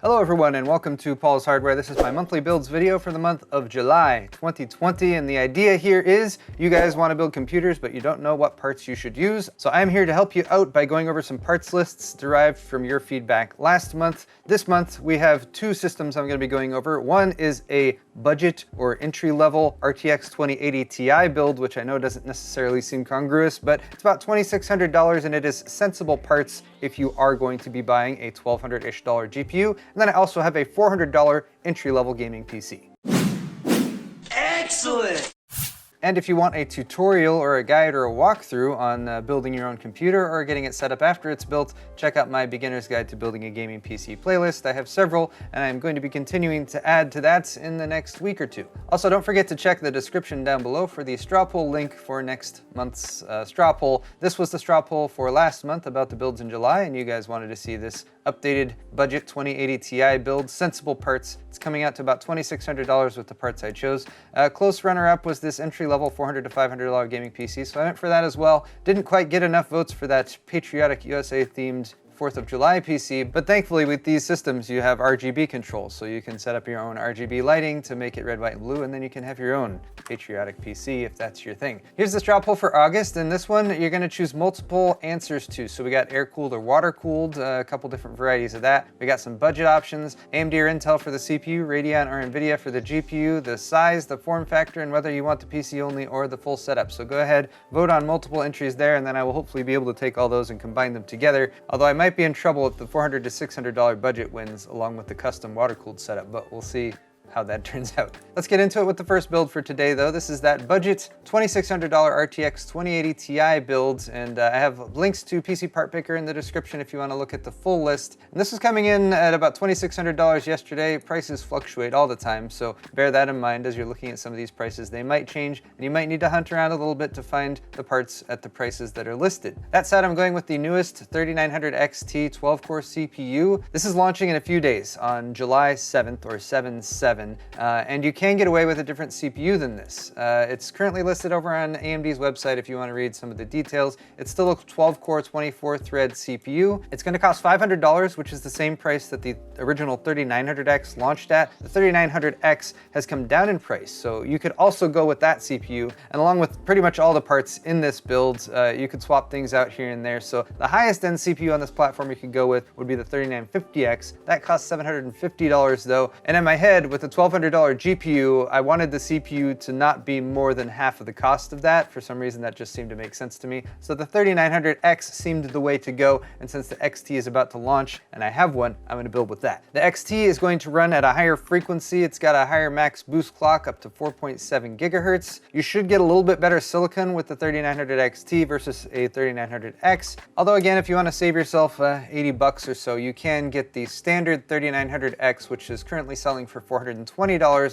Hello everyone and welcome to Paul's Hardware. This is my monthly builds video for the month of July 2020, and the idea here is you guys want to build computers but you don't know what parts you should use. So I'm here to help you out by going over some parts lists derived from your feedback last month. This month we have two systems I'm going to be going over. One is a budget or entry-level RTX 2080 Ti build, which I know doesn't necessarily seem congruous, but it's about $2,600 and it is sensible parts if you are going to be buying a $1,200-ish GPU. And then I also have a $400 entry-level gaming PC. Excellent! And if you want a tutorial or a guide or a walkthrough on building your own computer or getting it set up after it's built, check out my Beginner's Guide to Building a Gaming PC playlist. I have several, and I'm going to be continuing to add to that in the next week or two. Also, don't forget to check the description down below for the straw poll link for next month's straw poll. This was the straw poll for last month about the builds in July, and you guys wanted to see this updated budget 2080 Ti build, sensible parts. It's coming out to about $2,600 with the parts I chose. Close runner-up was this entry-level $400 to $500 gaming PC, so I went for that as well. Didn't quite get enough votes for that patriotic USA-themed 4th of July PC, but thankfully with these systems you have RGB controls, so you can set up your own RGB lighting to make it red, white, and blue, and then you can have your own patriotic PC if that's your thing. Here's the straw poll for August, and this one you're going to choose multiple answers to. So we got air-cooled or water-cooled, a couple different varieties of that. We got some budget options, AMD or Intel for the CPU, Radeon or NVIDIA for the GPU, the size, the form factor, and whether you want the PC only or the full setup. So go ahead, vote on multiple entries there, and then I will hopefully be able to take all those and combine them together, although I might be in trouble if the $400 to $600 budget wins along with the custom water-cooled setup, but we'll see how that turns out. Let's get into it with the first build for today though. This is that budget $2,600 RTX 2080 Ti build, and I have links to PC Part Picker in the description if you want to look at the full list. And this was coming in at about $2,600 yesterday. Prices fluctuate all the time, so bear that in mind as you're looking at some of these prices. They might change, and you might need to hunt around a little bit to find the parts at the prices that are listed. That said, I'm going with the newest 3900 XT 12-core CPU. This is launching in a few days on July 7th or 7/7. And you can get away with a different CPU than this. It's currently listed over on AMD's website if you want to read some of the details. It's still a 12-core, 24-thread CPU. It's going to cost $500, which is the same price that the original 3900X launched at. The 3900X has come down in price, so you could also go with that CPU. And along with pretty much all the parts in this build, you could swap things out here and there. So the highest end CPU on this platform you could go with would be the 3950X. That costs $750 though. And in my head, with the $1,200 GPU, I wanted the CPU to not be more than half of the cost of that. For some reason, that just seemed to make sense to me. So the 3900X seemed the way to go, and since the XT is about to launch, and I have one, I'm going to build with that. The XT is going to run at a higher frequency. It's got a higher max boost clock up to 4.7 gigahertz. You should get a little bit better silicon with the 3900 XT versus a 3900X. Although again, if you want to save yourself $80 or so, you can get the standard 3900X, which is currently selling for $420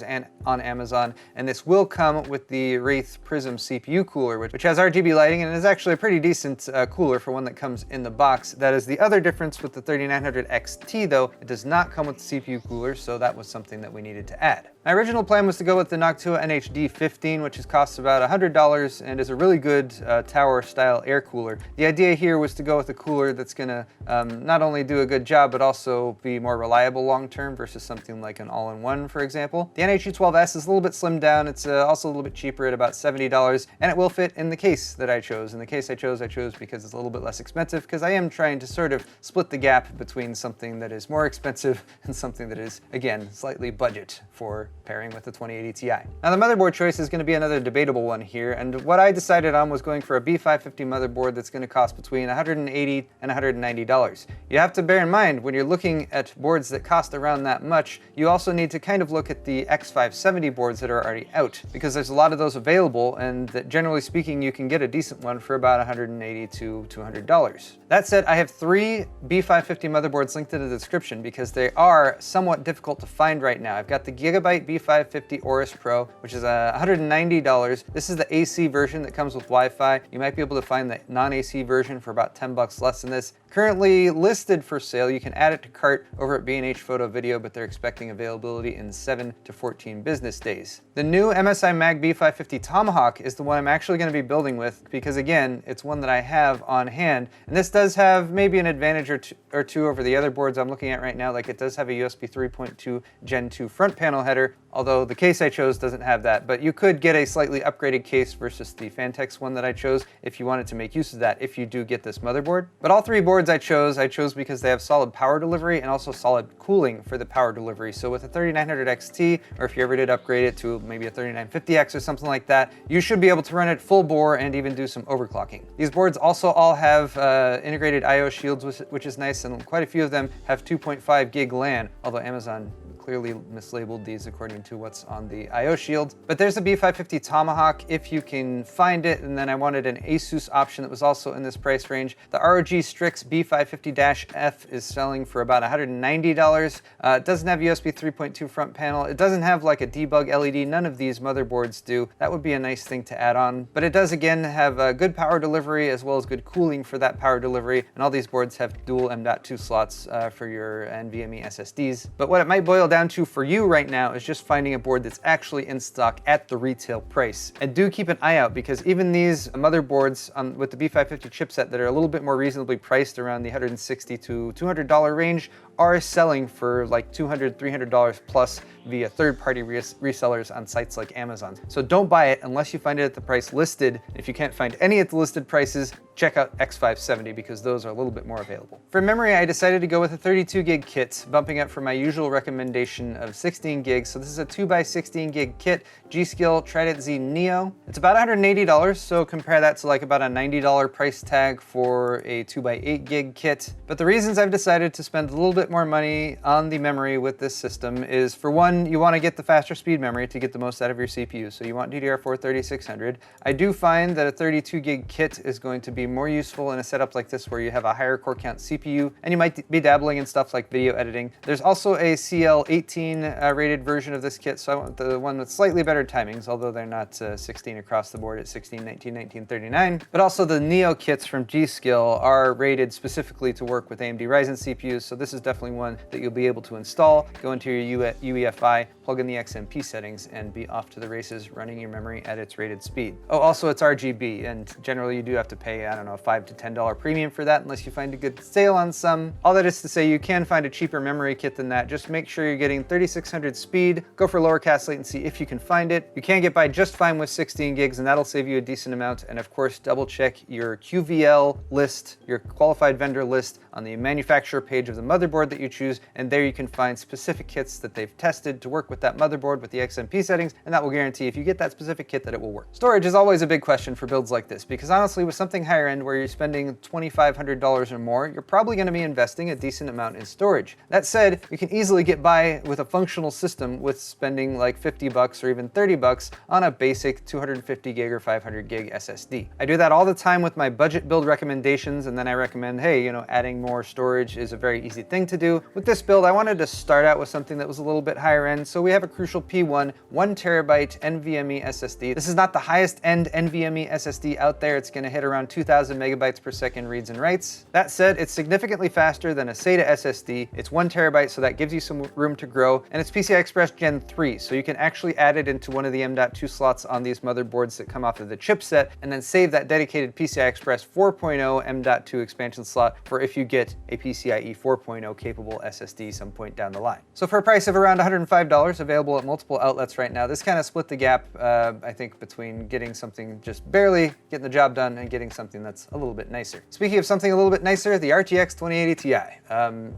and on Amazon, and this will come with the Wraith Prism CPU cooler, which has RGB lighting and is actually a pretty decent cooler for one that comes in the box. That is the other difference with the 3900 XT though. It does not come with the CPU cooler, so that was something that we needed to add. My original plan was to go with the Noctua NHD 15, which costs about $100 and is a really good tower style air cooler. The idea here was to go with a cooler that's gonna not only do a good job, but also be more reliable long-term versus something like an all-in-one, for example. The NHD12S is a little bit slimmed down. It's also a little bit cheaper at about $70, and it will fit in the case that I chose. And the case I chose because it's a little bit less expensive, because I am trying to sort of split the gap between something that is more expensive and something that is, again, slightly budget for pairing with the 2080 Ti. Now the motherboard choice is going to be another debatable one here, and what I decided on was going for a B550 motherboard that's going to cost between $180 and $190. You have to bear in mind, when you're looking at boards that cost around that much, you also need to kind of look at the X570 boards that are already out, because there's a lot of those available, and that generally speaking you can get a decent one for about $180 to $200. That said, I have three B550 motherboards linked in the description because they are somewhat difficult to find right now. I've got the Gigabyte B550 Aorus Pro, which is $190. This is the AC version that comes with Wi-Fi. You might be able to find the non-AC version for about $10 less than this. Currently listed for sale. You can add it to cart over at B&H Photo Video, but they're expecting availability in within 7 to 14 business days. The new MSI Mag B550 Tomahawk is the one I'm actually going to be building with because, again, it's one that I have on hand, and this does have maybe an advantage or two over the other boards I'm looking at right now. Like, it does have a USB 3.2 Gen 2 front panel header, although the case I chose doesn't have that, but you could get a slightly upgraded case versus the Fantex one that I chose if you wanted to make use of that if you do get this motherboard. But all three boards I chose because they have solid power delivery and also solid cooling for the power delivery. So with a 3900 XT, or if you ever did upgrade it to maybe a 3950X or something like that, you should be able to run it full bore and even do some overclocking. These boards also all have integrated I/O shields, which is nice, and quite a few of them have 2.5 gig LAN, although Amazon clearly mislabeled these according to what's on the I/O shield. But there's a B550 Tomahawk if you can find it, and then I wanted an Asus option that was also in this price range. The ROG Strix B550-F is selling for about $190. It doesn't have USB 3.2 front panel. It doesn't have like a debug LED. None of these motherboards do. That would be a nice thing to add on. But it does, again, have good power delivery as well as good cooling for that power delivery. And all these boards have dual M.2 slots for your NVMe SSDs. But what it might boil down to for you right now is just finding a board that's actually in stock at the retail price. And do keep an eye out, because even these motherboards with the B550 chipset that are a little bit more reasonably priced around the $160 to $200 range are selling for like $200, $300 plus via third-party resellers on sites like Amazon. So don't buy it unless you find it at the price listed. If you can't find any at the listed prices, check out X570 because those are a little bit more available. For memory, I decided to go with a 32 gig kit, bumping up from my usual recommendation of 16 gigs. So this is a 2x16 gig kit, G.Skill Trident Z Neo. It's about $180, so compare that to like about a $90 price tag for a 2x8 gig kit. But the reasons I've decided to spend a little bit more money on the memory with this system is, for one, you want to get the faster speed memory to get the most out of your CPU. So you want DDR4 3600. I do find that a 32 gig kit is going to be more useful in a setup like this where you have a higher core count CPU and you might be dabbling in stuff like video editing. There's also a CL18 rated version of this kit, so I want the one with slightly better timings, although they're not 16 across the board at 16, 19, 19, 39. But also the Neo kits from G.Skill are rated specifically to work with AMD Ryzen CPUs, so this is definitely one that you'll be able to install, go into your UEFI, plug in the XMP settings, and be off to the races running your memory at its rated speed. Oh, also it's RGB, and generally you do have to pay, I don't know, a $5 to $10 premium for that unless you find a good sale on some. All that is to say, you can find a cheaper memory kit than that. Just make sure you're getting 3600 speed, go for lower cast latency if you can find it. You can get by just fine with 16 gigs, and that'll save you a decent amount. And of course, double check your QVL list, your qualified vendor list on the manufacturer page of the motherboard that you choose, and there you can find specific kits that they've tested to work with that motherboard with the XMP settings, and that will guarantee if you get that specific kit that it will work. Storage is always a big question for builds like this, because honestly, with something higher end where you're spending $2,500 or more, you're probably going to be investing a decent amount in storage. That said, you can easily get by with a functional system with spending like $50 or even $30 on a basic 250 gig or 500 gig SSD. I do that all the time with my budget build recommendations, and then I recommend, hey, you know, adding more storage is a very easy thing to do. With this build, I wanted to start out with something that was a little bit higher end, so we have a Crucial P1 1TB NVMe SSD. This is not the highest end NVMe SSD out there. It's going to hit around 2,000 megabytes per second reads and writes. That said, it's significantly faster than a SATA SSD. It's 1 terabyte, so that gives you some room to grow, and it's PCI Express Gen 3, so you can actually add it into one of the M.2 slots on these motherboards that come off of the chipset, and then save that dedicated PCI Express 4.0 M.2 expansion slot for if you get a PCIe 4.0 capable SSD some point down the line. So for a price of around $105, available at multiple outlets right now, this kind of split the gap, I think, between getting something just barely getting the job done and getting something that's a little bit nicer. Speaking of something a little bit nicer, the RTX 2080 Ti.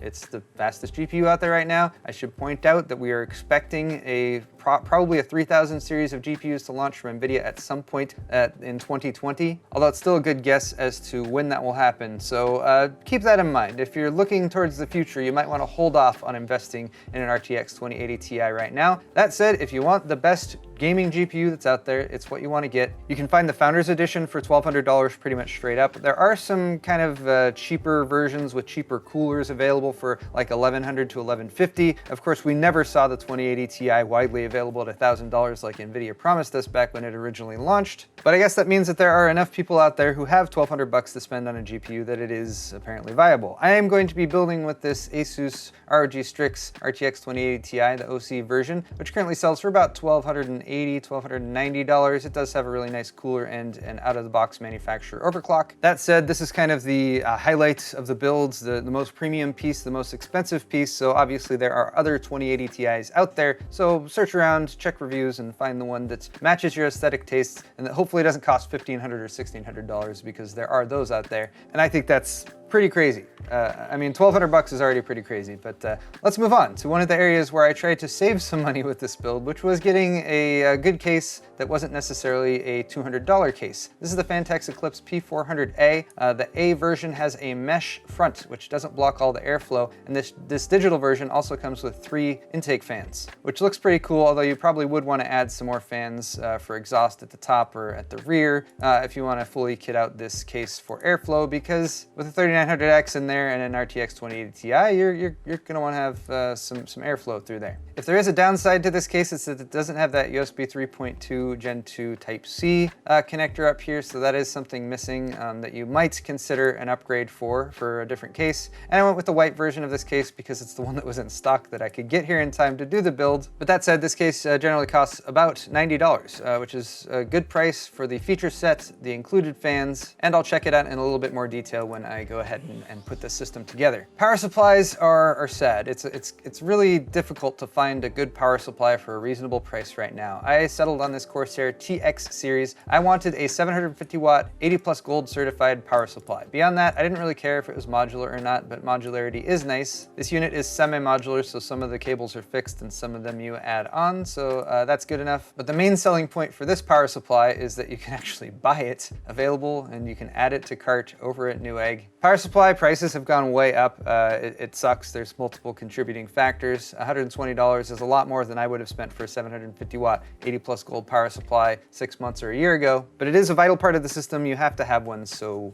It's the fastest GPU out there right now. I should point out that we are expecting probably a 3000 series of GPUs to launch from NVIDIA at some point in 2020, although it's still a good guess as to when that will happen. So keep that in mind. If you're looking towards the future, you might want to hold off on investing in an RTX 2080 Ti right now. That said, if you want the best gaming GPU that's out there, it's what you want to get. You can find the Founders Edition for $1,200 pretty much straight up. There are some kind of cheaper versions with cheaper coolers available for like $1,100 to $1,150. Of course, we never saw the 2080 Ti widely available at $1,000 like Nvidia promised us back when it originally launched. But I guess that means that there are enough people out there who have $1,200 to spend on a GPU that it is apparently viable. I am going to be building with this Asus ROG Strix RTX 2080 Ti, the OC version, which currently sells for about $1,280, $1,290. It does have a really nice cooler and an out-of-the-box manufacturer overclock. That said, this is kind of the highlight of the builds, the most premium piece, the most expensive piece, so obviously there are other 2080 Ti's out there, so search around, check reviews, and find the one that matches your aesthetic tastes and that hopefully doesn't cost $1,500 or $1,600, because there are those out there, and I think that's pretty crazy. I mean, $1,200 is already pretty crazy, but let's move on to one of the areas where I tried to save some money with this build, which was getting a good case that wasn't necessarily a $200 case. This is the Fantex Eclipse P400A. The A version has a mesh front, which doesn't block all the airflow, and this digital version also comes with 3 intake fans, which looks pretty cool, although you probably would want to add some more fans for exhaust at the top or at the rear if you want to fully kit out this case for airflow, because with a 3900X in there and an RTX 2080 Ti, you're going to want to have some airflow through there. If there is a downside to this case, it's that it doesn't have that USB 3.2 Gen 2 Type-C connector up here, so that is something missing that you might consider an upgrade for a different case. And I went with the white version of this case because it's the one that was in stock that I could get here in time to do the build. But that said, this case generally costs about $90, which is a good price for the feature set, the included fans, and I'll check it out in a little bit more detail when I go ahead and put this system together. Power supplies are sad. It's really difficult to find a good power supply for a reasonable price right now. I settled on this Corsair TX series. I wanted a 750 watt, 80 plus gold certified power supply. Beyond that, I didn't really care if it was modular or not, but modularity is nice. This unit is semi-modular, so some of the cables are fixed and some of them you add on, so that's good enough. But the main selling point for this power supply is that you can actually buy it available and you can add it to cart over at Newegg. Power supply prices have gone way up. It sucks. There's multiple contributing factors. $120 is a lot more than I would have spent for a 750 watt, 80 plus gold power supply 6 months or a year ago. But it is a vital part of the system. You have to have one, so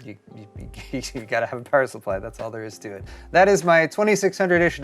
you gotta have a power supply. That's all there is to it. That is my $2,600-ish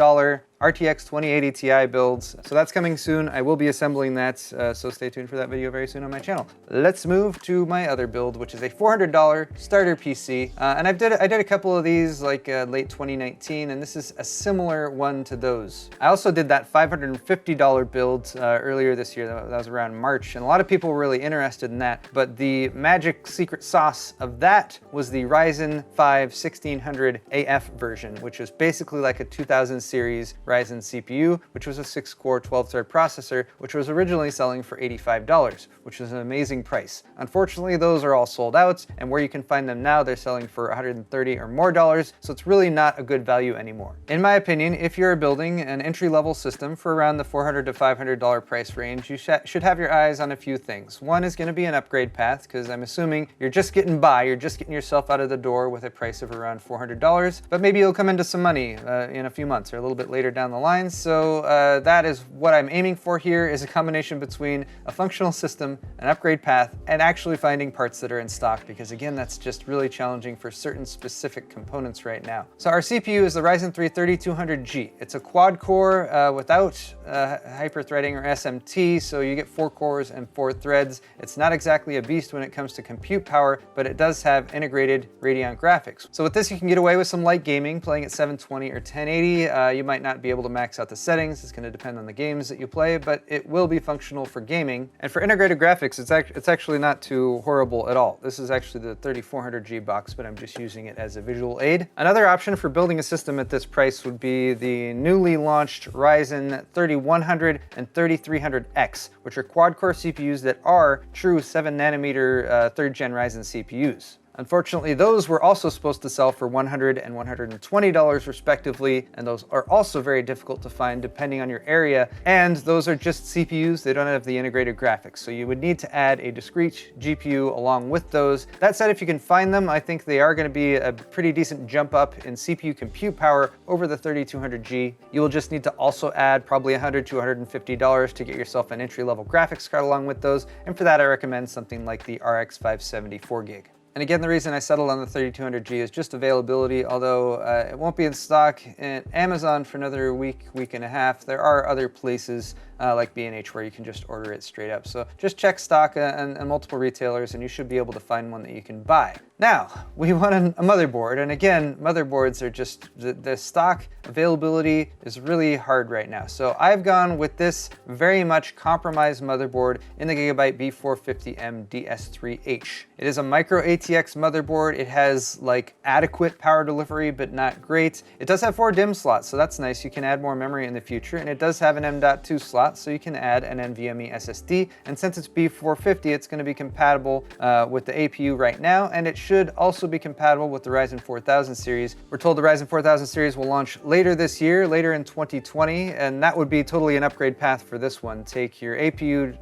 RTX 2080 Ti builds. So that's coming soon. I will be assembling that, so stay tuned for that video very soon on my channel. Let's move to my other build, which is a $400 starter PC. And I did a couple of these like late 2019, and this is a similar one to those. I also did that $550 build earlier this year. That was around March, and a lot of people were really interested in that. But the magic secret sauce of that was the Ryzen 5 1600 AF version, which is basically like a 2000 series Ryzen CPU, which was a 6-core 12-thread processor, which was originally selling for $85, which is an amazing price. Unfortunately, those are all sold out, and where you can find them now, they're selling for $130 or more, so it's really not a good value anymore. In my opinion, if you're building an entry-level system for around the $400 to $500 price range, you should have your eyes on a few things. One is going to be an upgrade path, because I'm assuming you're just getting by, you're just getting yourself out of the door with a price of around $400, but maybe you'll come into some money in a few months or a little bit later down the line. So that is what I'm aiming for here, is a combination between a functional system, an upgrade path, and actually finding parts that are in stock, because again, that's just really challenging for certain specific components right now. So our CPU is the Ryzen 3 3200G. It's a quad core without hyper-threading or SMT, so you get 4 cores and 4 threads. It's not exactly a beast when it comes to compute power, but it does have integrated Radeon graphics. So with this, you can get away with some light gaming, playing at 720 or 1080. You might not be able to max out the settings. It's going to depend on the games that you play, but it will be functional for gaming. And for integrated graphics, it's actually not too horrible at all. This is actually the 3400G box, but I'm just using it as a visual aid. Another option for building a system at this price would be the newly launched Ryzen 3100 and 3300X, which are quad-core CPUs that are true 7 nanometer 3rd gen Ryzen CPUs. Unfortunately, those were also supposed to sell for $100 and $120 respectively, and those are also very difficult to find depending on your area, and those are just CPUs, they don't have the integrated graphics, so you would need to add a discrete GPU along with those. That said, if you can find them, I think they are going to be a pretty decent jump up in CPU compute power over the 3200G. You will just need to also add probably $100 to $150 to get yourself an entry-level graphics card along with those, and for that I recommend something like the RX 570 4GB. And again, the reason I settled on the 3200G is just availability, although it won't be in stock at Amazon for another week and a half. There are other places like B&H where you can just order it straight up. So just check stock and multiple retailers and you should be able to find one that you can buy. Now, we want a motherboard, and again, motherboards are just, the stock availability is really hard right now. So I've gone with this very much compromised motherboard in the Gigabyte B450M DS3H. It is a micro ATX motherboard. It has like adequate power delivery, but not great. It does have 4 DIMM slots, so that's nice. You can add more memory in the future, and it does have an M.2 slot, so you can add an NVMe SSD. And since it's B450, it's going to be compatible with the APU right now, and it should also be compatible with the Ryzen 4000 series. We're told the Ryzen 4000 series will launch later this year, later in 2020, and that would be totally an upgrade path for this one. Take your APU,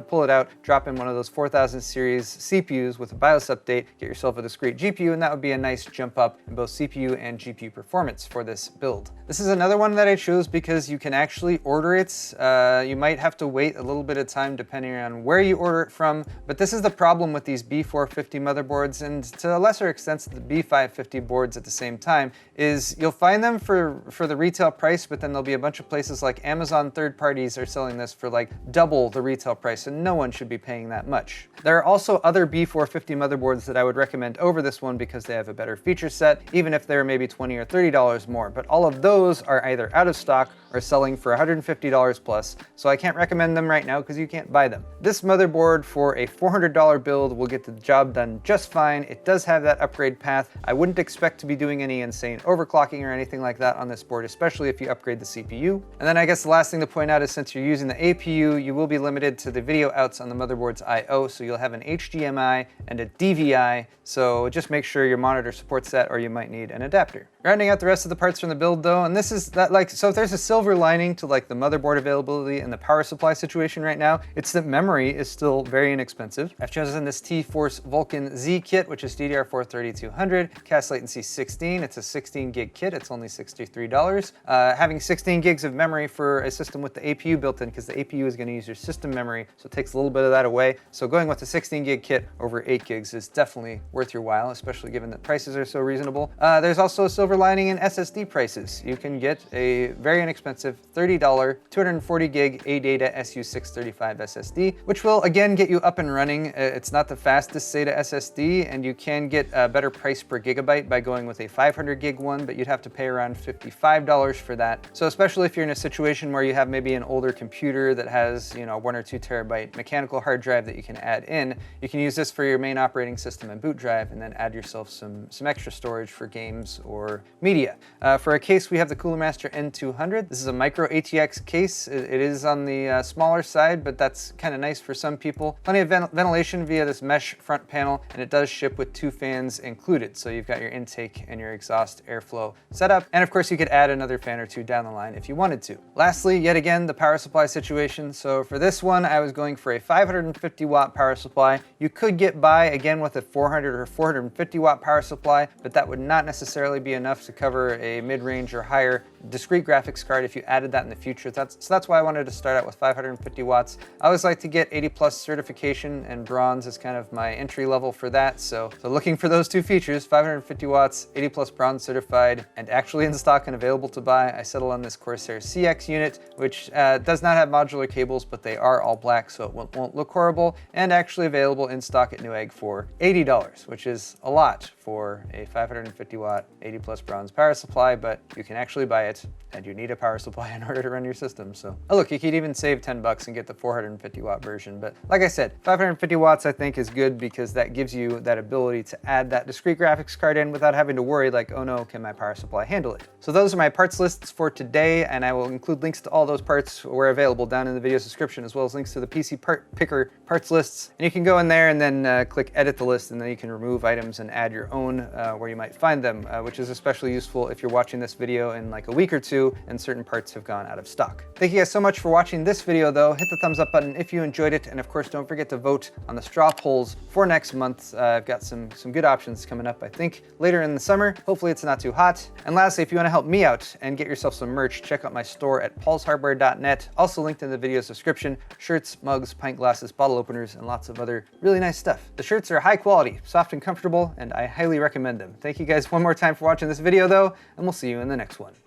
pull it out, drop in one of those 4000 series CPUs with a BIOS update, get yourself a discrete GPU, and that would be a nice jump up in both CPU and GPU performance for this build. This is another one that I chose because you can actually order it. You might have to wait a little bit of time depending on where you order it from, but this is the problem with these B450 motherboards, and to a lesser extent the B550 boards at the same time, is you'll find them for the retail price, but then there'll be a bunch of places like Amazon third parties are selling this for like double the retail price, and no one should be paying that much. There are also other B450 motherboards that I would recommend over this one because they have a better feature set, even if they're maybe $20 or $30 more, but all of those are either out of stock or selling for $150 plus, so I can't recommend them right now because you can't buy them. This motherboard for a $400 build will get the job done just fine. It does have that upgrade path. I wouldn't expect to be doing any insane overclocking or anything like that on this board, especially if you upgrade the CPU. And then I guess the last thing to point out is since you're using the APU, you will be limited to the video outs on the motherboard's I/O, so you'll have an HDMI and a DVI, so just make sure your monitor supports that or you might need an adapter. Rounding out the rest of the parts from the build though, and this is that, like, so if there's a silver lining to like the motherboard availability and the power supply situation right now, it's that memory is still very inexpensive. I've chosen this T-Force Vulcan Z kit, which is DDR4 3200, cast latency 16. It's a 16 gig kit, it's only $63. Having 16 gigs of memory for a system with the APU built in, because the APU is going to use your system memory, so it takes a little bit of that away. So going with the 16 gig kit over 8 gigs is definitely worth your while, especially given that prices are so reasonable. There's also a silver lining in SSD prices. You can get a very inexpensive $30 240 gig ADATA SU635 SSD, which will again get you up and running. It's not the fastest SATA SSD, and you can get a better price per gigabyte by going with a 500 gig one, but you'd have to pay around $55 for that. So especially if you're in a situation where you have maybe an older computer that has, you know, 1 or 2 terabyte mechanical hard drive that you can add in, you can use this for your main operating system and boot drive, and then add yourself some extra storage for games or media. For a case, we have the Cooler Master N200. This is a micro ATX case. It is on the smaller side, but that's kind of nice for some people. Plenty of ventilation via this mesh front panel, and it does ship with 2 fans included. So you've got your intake and your exhaust airflow set up. And of course, you could add another fan or 2 down the line if you wanted to. Lastly, yet again, the power supply situation. So for this one, I was going for a 550 watt power supply. You could get by again with a 400 or 450 watt power supply, but that would not necessarily be enough to cover a mid-range or higher discrete graphics card if you added that in the future. So that's why I wanted to start out with 550 watts. I always like to get 80 plus certification, and bronze is kind of my entry level for that. So looking for those 2 features, 550 watts, 80 plus bronze certified, and actually in stock and available to buy, I settled on this Corsair CX unit, which does not have modular cables, but they are all black, so it won't look horrible, and actually available in stock at Newegg for $80, which is a lot for a 550 watt, 80 plus bronze power supply, but you can actually buy it and you need a power supply in order to run your system. So, oh look, you could even save 10 bucks and get the 450 watt version. But like I said, 550 watts I think is good because that gives you that ability to add that discrete graphics card in without having to worry like, oh no, can my power supply handle it? So those are my parts lists for today, and I will include links to all those parts where available down in the video's description, as well as links to the PC part picker parts lists. And you can go in there and then click edit the list, and then you can remove items and add your own where you might find them, which is especially useful if you're watching this video in like a week or two and certain parts have gone out of stock. Thank you guys so much for watching this video though. Hit the thumbs up button if you enjoyed it, and of course don't forget to vote on the straw polls for next month. I've got some good options coming up, I think, later in the summer. Hopefully it's not too hot. And lastly, if you want to help me out and get yourself some merch, check out my store at paulshardware.net, also linked in the video's description. Shirts, mugs, pint glasses, bottle openers, and lots of other really nice stuff. The shirts are high quality, soft and comfortable, and I highly recommend them. Thank you guys one more time for watching this video though, and we'll see you in the next one.